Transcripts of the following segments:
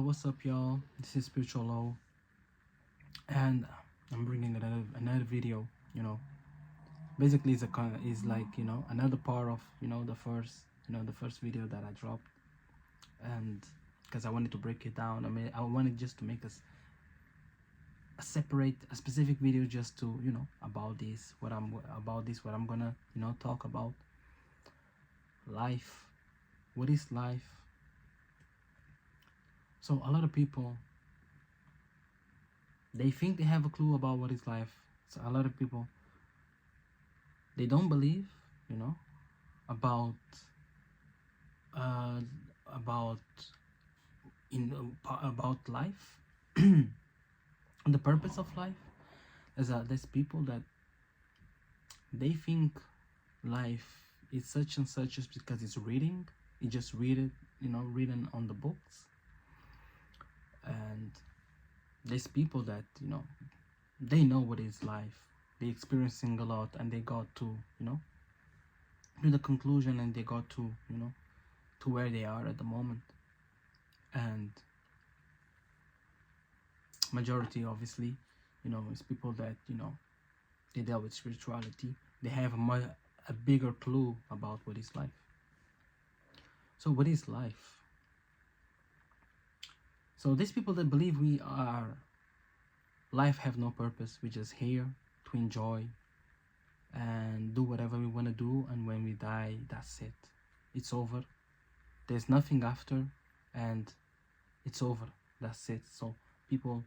What's up, y'all? This is Spiritual Low, and I'm bringing another video. Basically, is like another part of the first video that I dropped, and because I wanted to break it down. I mean, I wanted just to make a specific video just to about this, what I'm gonna talk about life. What is life? So a lot of people, they think they have a clue about what is life. So a lot of people, they don't believe about uh about about life. The purpose of life is that there's people that they think life is such and such just because it's reading. You just read it, written on the books. And there's people that they know what is life. They experiencing a lot, and they got to to the conclusion, and they got to to where they are at the moment. And majority, obviously, is people that they deal with spirituality. They have a bigger clue about what is life. So what is life? So these people that believe life have no purpose, we just here to enjoy and do whatever we want to do, and when we die, that's it. It's over. There's nothing after, and it's over. That's it. So people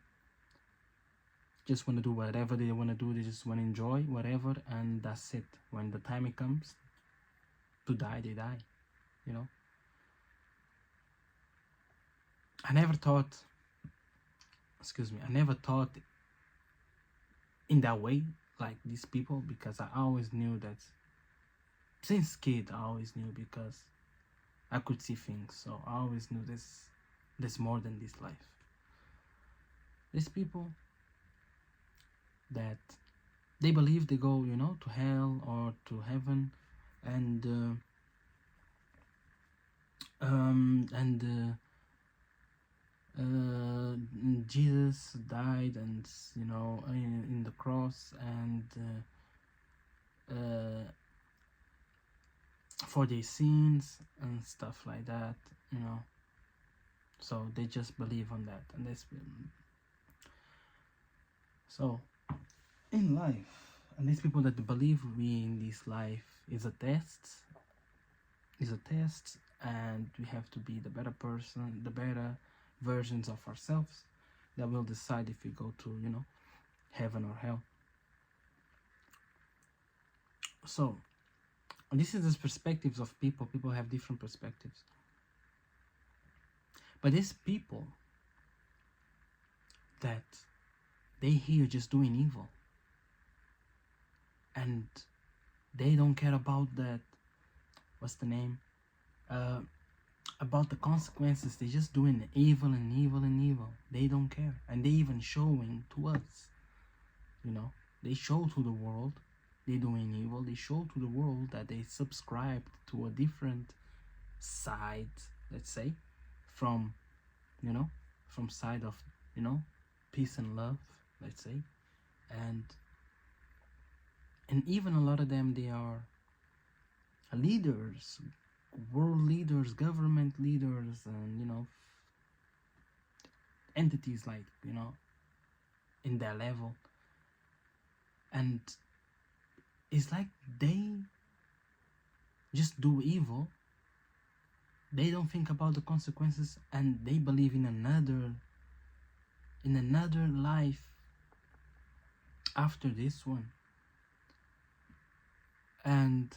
just want to do whatever they want to do. They just want to enjoy whatever, and that's it. When the time it comes to die, they die. I never thought in that way, like these people, because I always knew that since kid. I always knew, because I could see things. So I always knew there's more than this life. These people that they believe they go to hell or to heaven, and Jesus died, and in the cross, and for their sins and stuff like that. So they just believe on that, and so in life, and these people that believe we in this life is a test, and we have to be the better person, the better versions of ourselves, that will decide if we go to heaven or hell. So this is the perspectives of people. People have different perspectives, but these people that they here just doing evil, and they don't care about that, what's the name, about the consequences. They just doing evil and evil and evil. They don't care, and they even showing to us, they show to the world they doing evil. They show to the world that they subscribed to a different side, let's say, from from side of peace and love, let's say. And even a lot of them, they are leaders, world leaders, government leaders, and entities like in their level. And it's like they just do evil. They don't think about the consequences, and they believe in another life after this one. And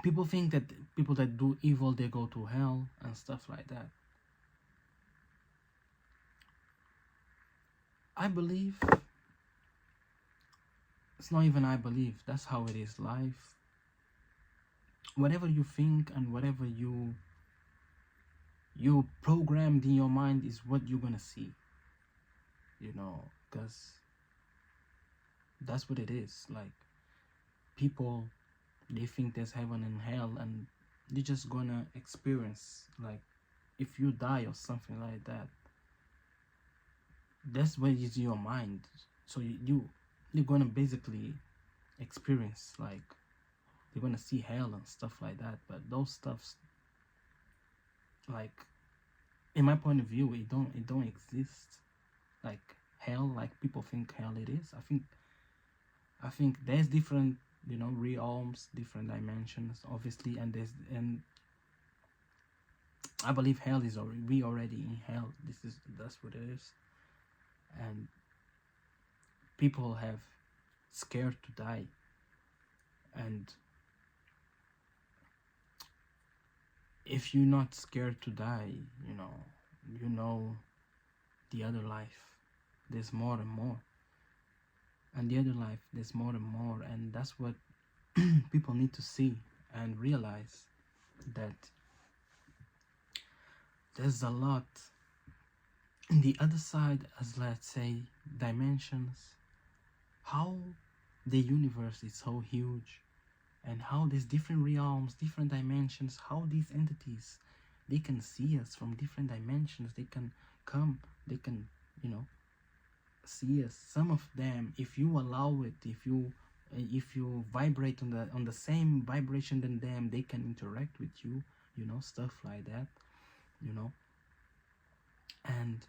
people think that people that do evil, they go to hell and stuff like that. I believe, it's not even I believe, that's how it is. Life, whatever you think and whatever you programmed in your mind is what you're gonna see, because that's what it is. Like, people, they think there's heaven and hell, and they're just gonna experience like if you die or something like that, that's what is your mind. So you're gonna basically experience, like, you're gonna see hell and stuff like that. But those stuffs, like, in my point of view, it don't exist. Like hell, like people think hell it is. I think there's different, realms, different dimensions, obviously, and I believe hell is already, we already in hell. That's what it is. And people have scared to die, and if you're not scared to die, you know the other life, there's more and more, and the other life, there's more and more, and that's what people need to see and realize, that there's a lot in the other side, as let's say dimensions, how the universe is so huge, and how these different realms, different dimensions, how these entities, they can see us from different dimensions, they can come, they can, see us. Some of them, if you allow it, if you vibrate on the same vibration than them, they can interact with you, stuff like that, and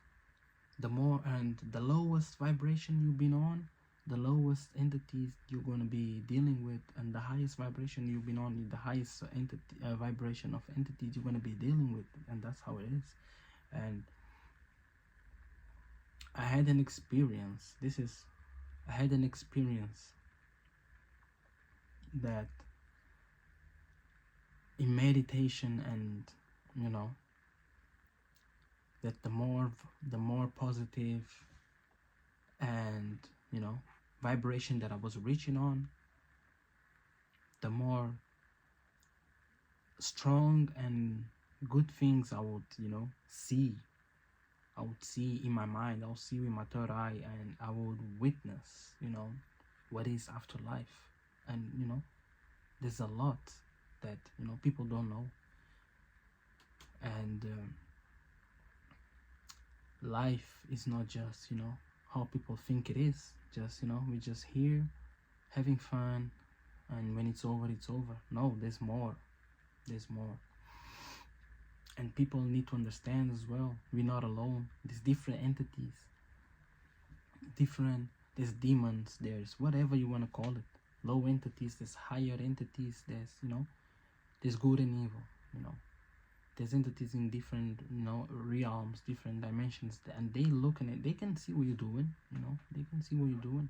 the lowest vibration you've been on, the lowest entities you're going to be dealing with, and the highest vibration you've been on, the highest vibration of entities you're going to be dealing with, and that's how it is. And I had an experience that in meditation, and that the more positive and vibration that I was reaching on, the more strong and good things I would see. I would see in my mind, I'll see with my third eye, and I would witness what is afterlife. And there's a lot that people don't know. And life is not just how people think it is. Just we're just here having fun, and when it's over, it's over. No, there's more. And people need to understand as well, we're not alone. There's different entities, there's demons, there's whatever you want to call it, low entities, there's higher entities, there's good and evil. There's entities in different realms, different dimensions, and they looking at, they can see what you're doing. They can see what you're doing.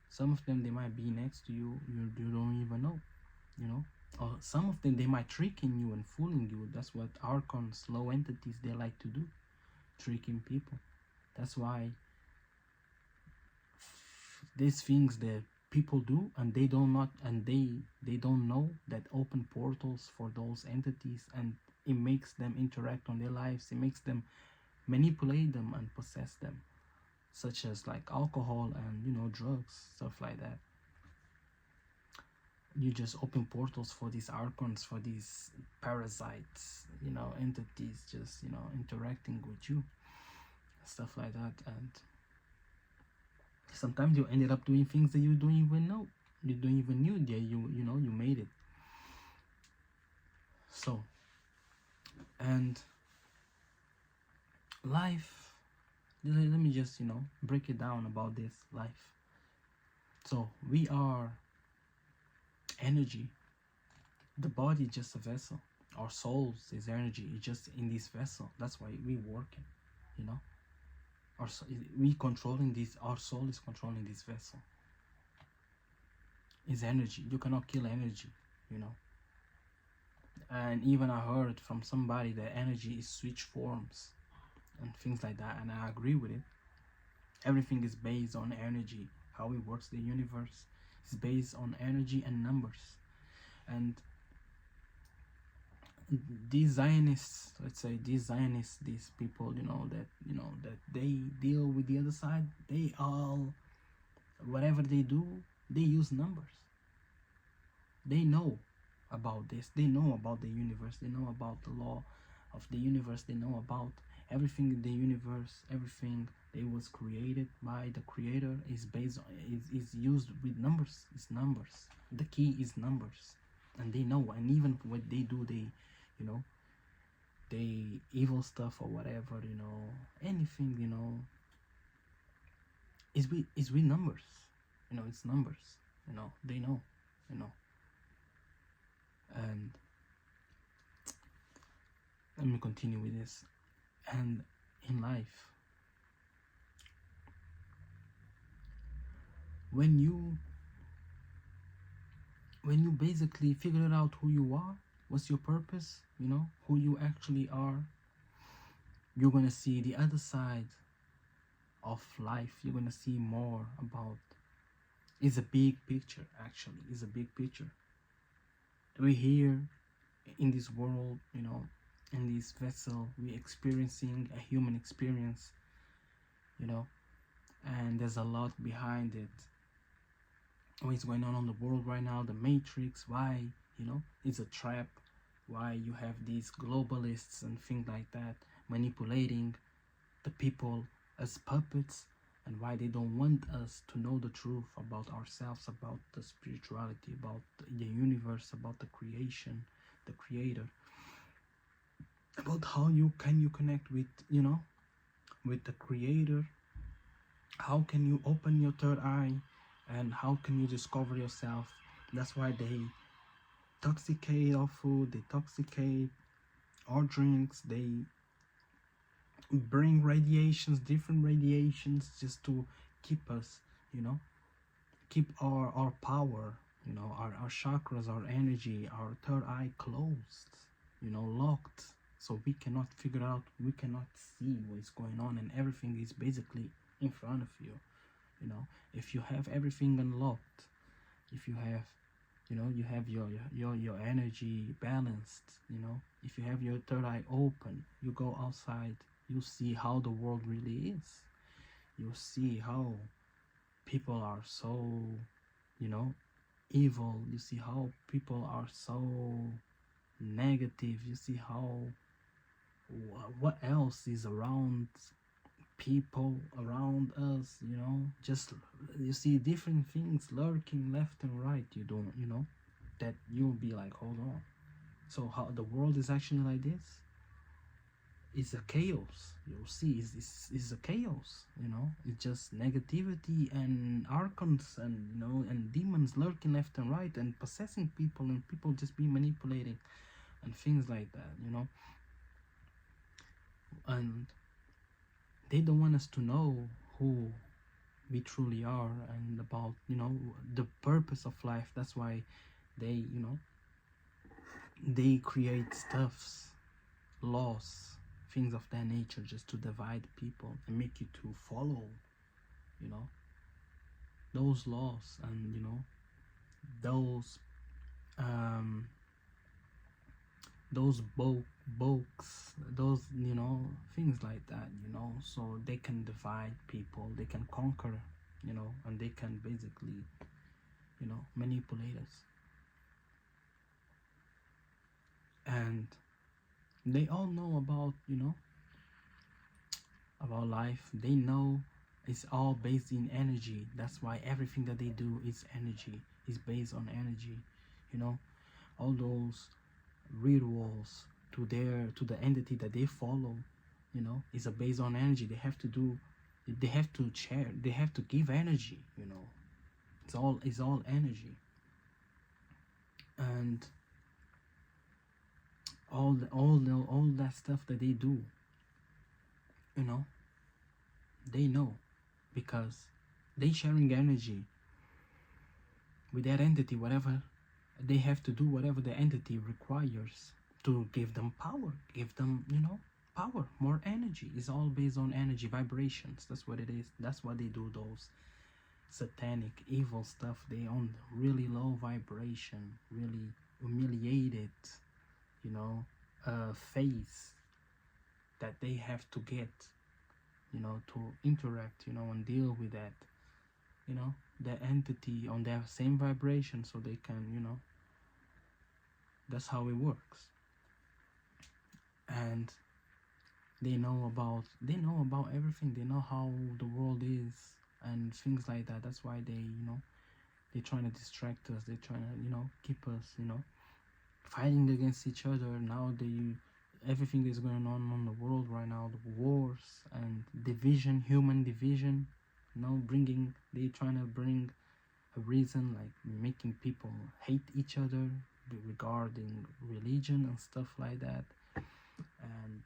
Some of them, they might be next to you, you don't even know. Or some of them, they might tricking you and fooling you. That's what archons, low entities, they like to do, tricking people. That's why these things that people do, and they don't know that open portals for those entities, and it makes them interact on their lives, it makes them manipulate them and possess them, such as like alcohol and drugs, stuff like that. You just open portals for these archons, for these parasites, entities, just interacting with you, stuff like that. And sometimes you ended up doing things that you don't even know, you don't even knew that you made it. So, and life, let me just break it down about this life. So we are energy. The body is just a vessel. Our souls is energy. It's just in this vessel. That's why we working. We controlling this. Our soul is controlling this vessel. It's energy. You cannot kill energy. And even I heard from somebody that energy is switch forms and things like that, and I agree with it. Everything is based on energy. How it works, the universe is based on energy and numbers. And these Zionists, let's say these people, that they deal with the other side, they all, whatever they do, they use numbers. They know about this. They know about the universe. They know about the law of the universe. They know about everything in the universe. Everything that was created by the creator is based on, is used with numbers. It's numbers. The key is numbers, and they know. And even what they do, they, you know, they evil stuff or whatever, you know, anything, you know, is with numbers. You know, it's numbers. You know, they know. You know, and let me continue with this. And in life, when you basically figure out who you are, what's your purpose, you know, who you actually are, you're gonna see the other side of life. You're gonna see more about, it's a big picture. Actually, it's a big picture. We're here in this world, you know, in this vessel. We're experiencing a human experience, you know, and there's a lot behind it. What's going on in the world right now, the matrix, why, you know, it's a trap, why you have these globalists and things like that manipulating the people as puppets, and why they don't want us to know the truth about ourselves, about the spirituality, about the universe, about the creation, the creator, about how you connect with, you know, with the creator. How can you open your third eye, and how can you discover yourself? That's why they toxicate our food, they toxicate our drinks, they bring radiations, different radiations, just to keep us, you know, keep our power, you know, our chakras, our energy, our third eye closed, you know, locked, so we cannot figure out, we cannot see what's going on, and everything is basically in front of you. You know, if you have everything unlocked, if you have, you know, you have your energy balanced, you know, if you have your third eye open, you go outside, you see how the world really is. You see how people are so, you know, evil. You see how people are so negative. You see how, what else is around people around us, you know, just you see different things lurking left and right. You don't, you know, that you'll be like, hold on, so how the world is actually like this? It's a chaos. You'll see, it's a chaos, you know. It's just negativity and archons and, you know, and demons lurking left and right and possessing people, and people just be manipulating and things like that, you know. And they don't want us to know who we truly are, and about, you know, the purpose of life. That's why they, you know, they create stuffs, laws, things of that nature, just to divide people and make you to follow, you know, those laws, and, you know, those books, those, you know, things like that, you know, so they can divide people, they can conquer, you know, and they can basically, you know, manipulate us. And they all know about, you know, about life. They know it's all based in energy. That's why everything that they do is energy, is based on energy, you know. All those rituals to the entity that they follow, you know, is based on energy. They have to do, they have to share, they have to give energy, you know. It's all energy. And all that stuff that they do, you know, they know, because they sharing energy with that entity. Whatever they have to do, whatever the entity requires to give them power, give them, you know, power, more energy. Is all based on energy vibrations. That's what it is. That's what they do. Those satanic evil stuff, they on really low vibration, really humiliated, you know, face that they have to get, you know, to interact, you know, and deal with that, you know, the entity on their same vibration, so they can, you know, that's how it works. and they know about everything. They know how the world is and things like that. That's why they're trying to distract us. They're trying to keep us fighting against each other. Now everything is going on the world right now, the wars and division, human division, they trying to bring a reason, like making people hate each other regarding religion and stuff like that. And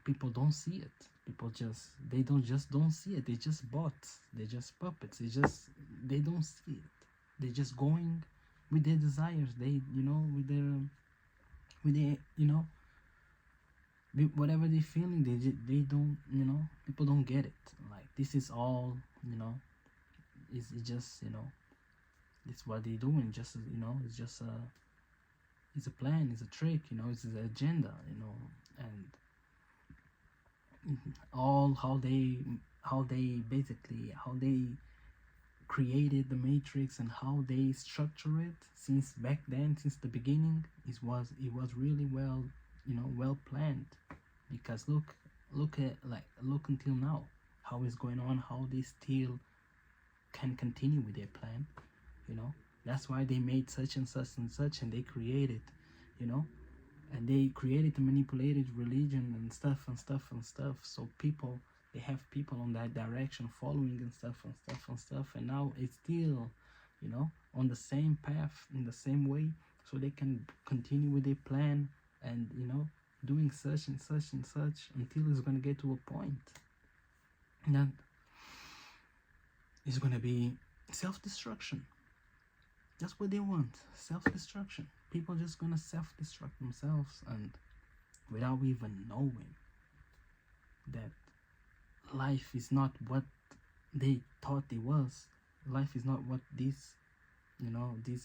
people don't see it. People don't see it. They just bots. They're just puppets. They don't see it. They're just going with their desires. With their with whatever they're feeling. They don't people don't get it. Like, this is all it's just it's what they're doing. Just it's just it's a plan. It's a trick. It's an agenda. And all how they created the Matrix and how they structure it since back then, since the beginning. It was really well planned. Because look until now how it's going on, how they still can continue with their plan. That's why they made such and such and such, and they created and they created the manipulated religion and stuff. So they have people on that direction following and stuff. And now it's still on the same path, in the same way, so they can continue with their plan and doing such and such and such until it's going to get to a point that it's going to be self-destruction. That's what they want, self-destruction. People just gonna self-destruct themselves, and without even knowing that life is not what they thought it was. Life is not what these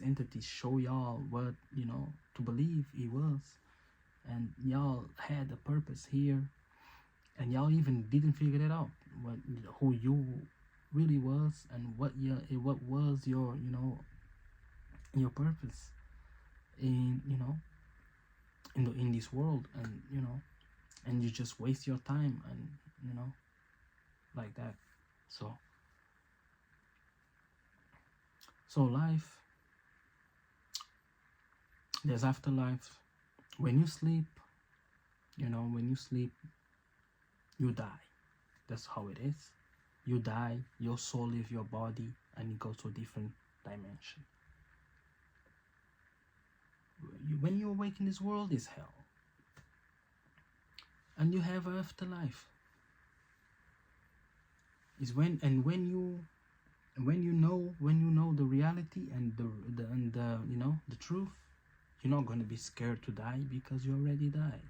entities show y'all what to believe it was. And y'all had a purpose here, and y'all even didn't figure it out, who you really was, and what was your your purpose in in this world. And you just waste your time, and like that. So life, there's afterlife. When you sleep, you die. That's how it is. You die, your soul leaves your body, and it goes to a different dimension. When you awake in this world, is hell, and you have afterlife. Is when you know the reality and the truth. You're not going to be scared to die, because you already died.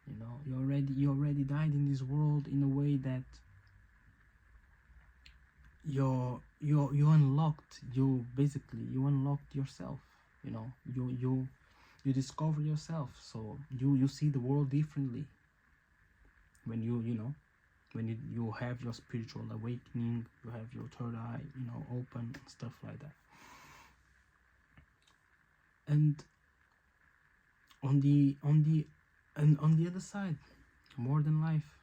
You already died in this world, in a way that you unlocked yourself. You discover yourself. So you see the world differently when you have your spiritual awakening. You have your third eye open, stuff like that. And on the other side, more than life,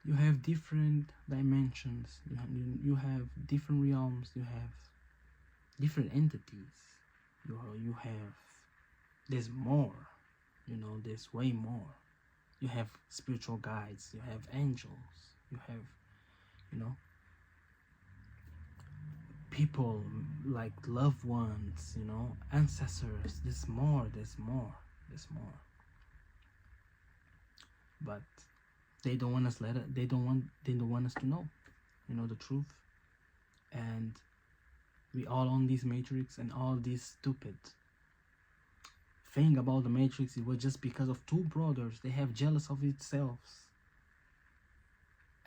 you have different dimensions. You have different realms. You have different entities. You have, there's more. There's way more. You have spiritual guides. You have angels. You have people like loved ones, ancestors. There's more. But they don't want us they don't want us to know the truth. And we all on this Matrix, and all this stupid thing about the Matrix, it was just because of two brothers. They have jealous of themselves,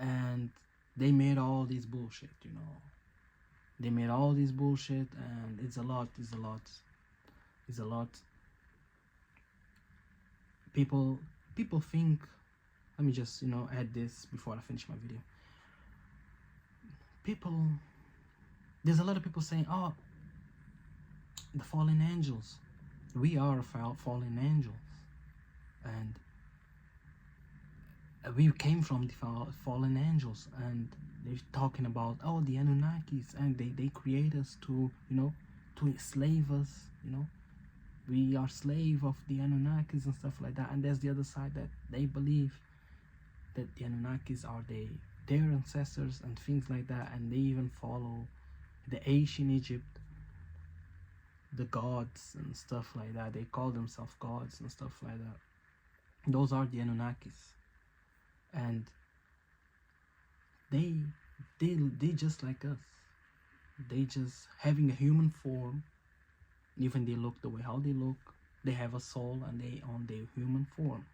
and they made all this bullshit. They made all this bullshit, and it's a lot. People think, let me just add this before I finish my video. There's a lot of people saying, oh, the fallen angels, We are fallen angels, and we came from the fallen angels, and they're talking about, oh, the Anunnakis, and they create us to, you know, to enslave us, you know. We are slave of the Anunnakis and stuff like that. And there's the other side, that they believe that the Anunnakis are their ancestors and things like that, and they even follow the ancient Egypt, the gods and stuff like that. They call themselves gods and stuff like that. Those are the Anunnakis, and they just like us. They just having a human form. Even they look the way how they look, they have a soul, and they on their human form.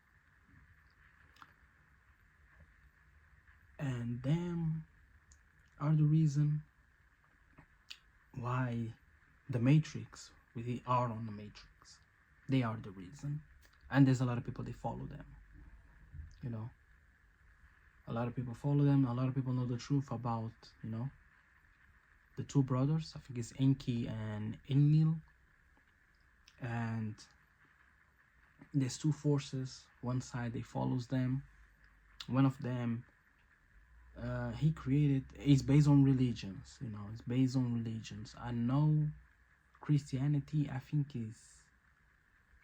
And them are the reason why the Matrix, we are on the Matrix. They are the reason. And there's a lot of people, they follow them, you know. A lot of people follow them. A lot of people know the truth about, you know, the two brothers. I think it's Enki and Enlil. And there's two forces. One side, they follows them. One of them, he created, it's based on religions, you know. It's based on religions. I know Christianity, I think is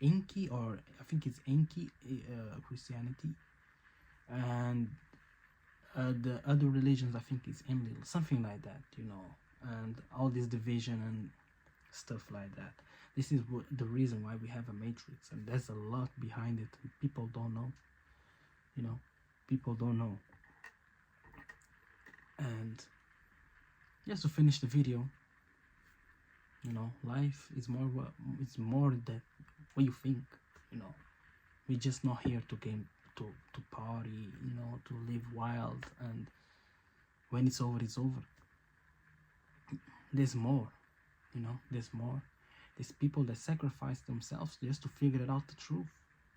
Enki, or I think it's Enki, Christianity. And the other religions, I think is Enlil, something like that, you know. And all this division and stuff like that. This is the reason why we have a Matrix, and there's a lot behind it. People don't know, you know. People don't know. And just to finish the video, you know, life is more. It's more than what you think. You know, we're just not here to to party. You know, to live wild, and when it's over, it's over. There's more. You know, there's more. There's people that sacrifice themselves just to figure it out the truth.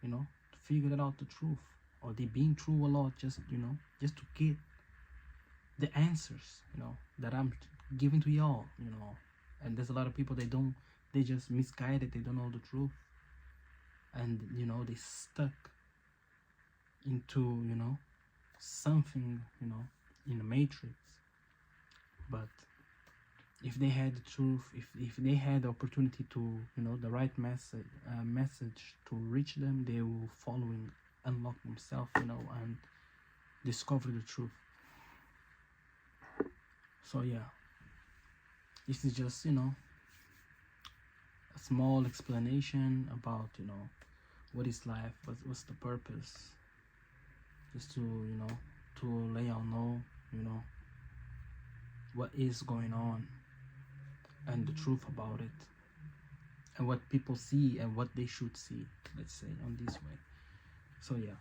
You know, to figure it out the truth, or they being true a lot, just, you know, just to get the answers, you know, that I'm giving to y'all, you know. And there's a lot of people, they just misguided, they don't know the truth, and, you know, they stuck into, you know, something, you know, in the Matrix. But if they had the truth, if they had the opportunity to, you know, the right message to reach them, they will follow and unlock themselves, you know, and discover the truth. So yeah, this is just, you know, a small explanation about, you know, what is life, what's the purpose, just to, you know, to let y'all know, you know, what is going on and the truth about it, and what people see and what they should see, let's say, on this way. So yeah,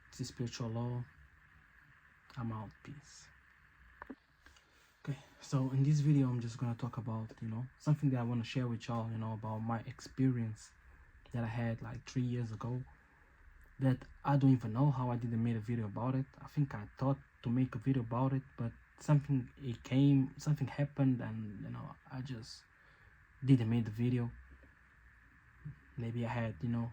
it's a spiritual law. I'm out. Peace. Okay, so in this video, I'm just gonna talk about, you know, something that I want to share with y'all, you know, about my experience that I had like 3 years ago, that I don't even know how I didn't make a video about it. I think I thought to make a video about it, but something happened, and, you know, I just didn't make the video. Maybe I had, you know,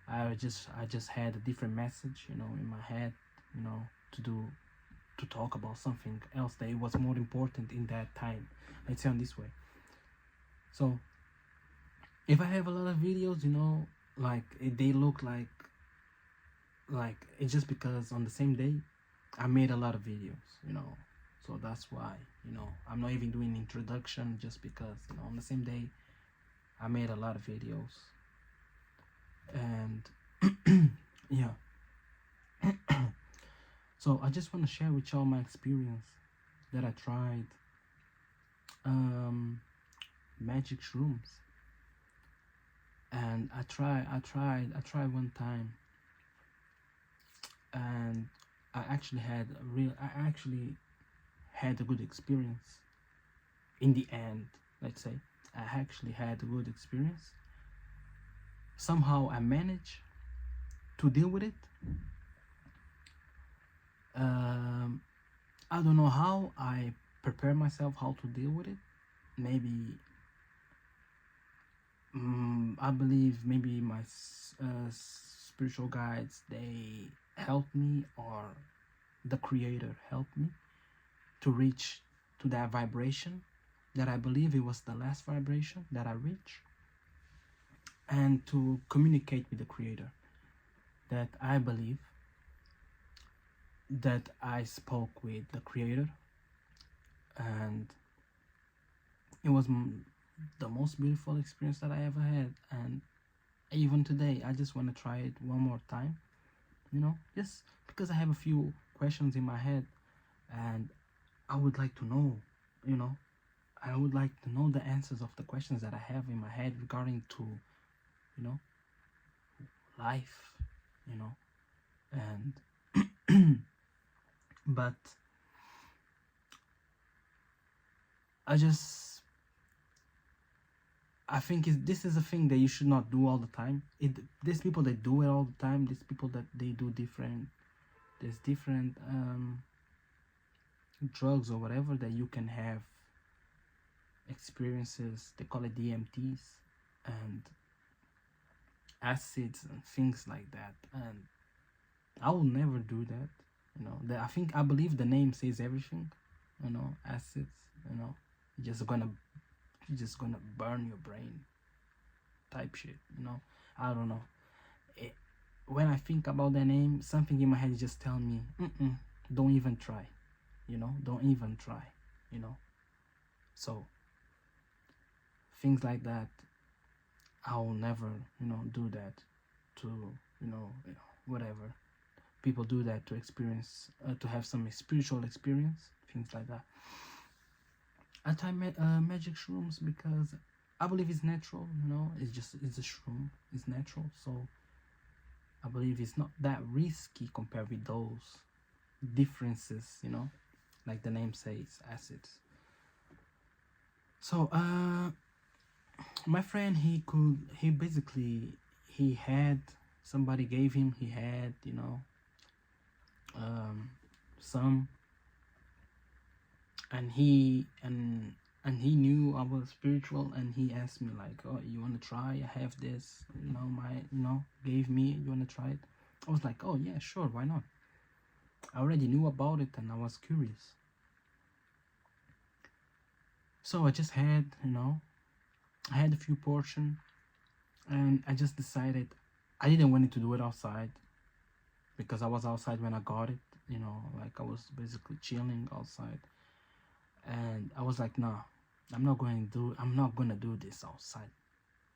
I just had a different message, you know, in my head, you know, to talk about something else that it was more important in that time, let's say, on this way. So if I have a lot of videos, you know, like they look like it's just because on the same day I made a lot of videos, you know. So that's why, you know, I'm not even doing introduction, just because, you know, on the same day I made a lot of videos. And yeah. So I just want to share with y'all my experience that I tried magic shrooms. And I tried one time, and I actually had a good experience in the end. Let's say I actually had a good experience. Somehow I managed to deal with it. I don't know how I prepare myself how to deal with it. Maybe I believe maybe my spiritual guides, they helped me, or the creator helped me to reach to that vibration that I believe it was the last vibration that I reached, and to communicate with the creator that I believe that I spoke with the creator, and it was the most beautiful experience that I ever had. And even today I just want to try it one more time, just because I have a few questions in my head, and I would like to know, I would like to know the answers of the questions that I have in my head regarding to, life, and but I think this is a thing that you should not do all the time. There's people that do it all the time. There's people that they do different. There's different drugs or whatever that you can have experiences. They call it DMTs and acids and things like that. And I will never do that. I believe the name says everything. Acids. You're just gonna burn your brain. Type shit. I don't know. When I think about the name, something in my head just tell me, don't even try. Don't even try. So things like that, I will never, do that to, whatever. People do that to experience, to have some spiritual experience, things like that. I try magic shrooms because I believe it's natural, it's a shroom, it's natural, so I believe it's not that risky compared with those differences, like the name says, acids. So my friend, he had somebody gave him, he had some, and he knew I was spiritual, and he asked me like, oh, you want to try? I have this, gave me, you want to try it? I was like, oh yeah, sure, why not? I already knew about it and I was curious. So I just had, I had a few portions, and I just decided I didn't want to do it outside, because I was outside when I got it, like I was basically chilling outside, and I was like, nah, I'm not gonna do this outside,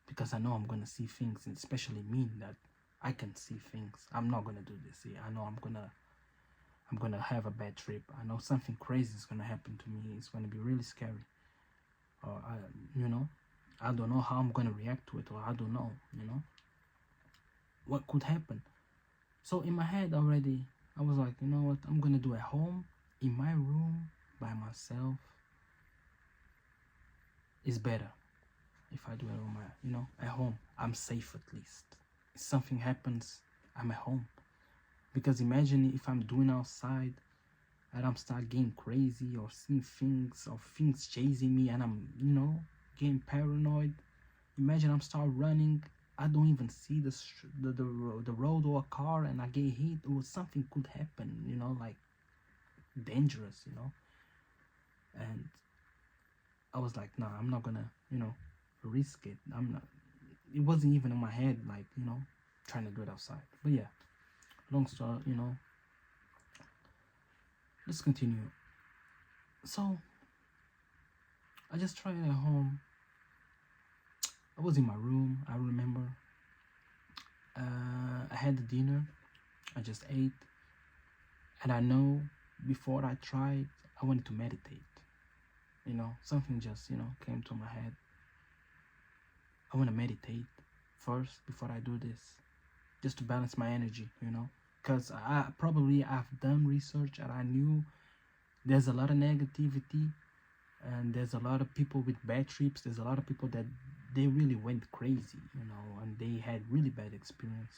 because I know I'm gonna see things, and especially me, that I can see things. I'm not gonna do this here. I know I'm gonna have a bad trip. I know something crazy is gonna happen to me. It's gonna be really scary. Or I don't know how I'm gonna react to it, or I don't know, what could happen. So in my head already, I was like, you know what, I'm gonna do at home, in my room, by myself. It's better if I do it on my, at home. I'm safe at least. If something happens, I'm at home. Because imagine if I'm doing outside and I'm start getting crazy, or seeing things, or things chasing me, and I'm, getting paranoid. Imagine I'm start running, I don't even see the road or a car, and I get hit, or something could happen, like dangerous, and I was like, nah, I'm not gonna, risk it. It wasn't even in my head, like, trying to do it outside. But yeah, long story, let's continue. So I just tried it at home. I was in my room, I remember. I had the dinner, I just ate, and I know before I tried, I wanted to meditate. Something just, came to my head. I want to meditate first before I do this, just to balance my energy, because I've done research, and I knew there's a lot of negativity, and there's a lot of people with bad trips. There's a lot of people that they really went crazy, and they had really bad experience.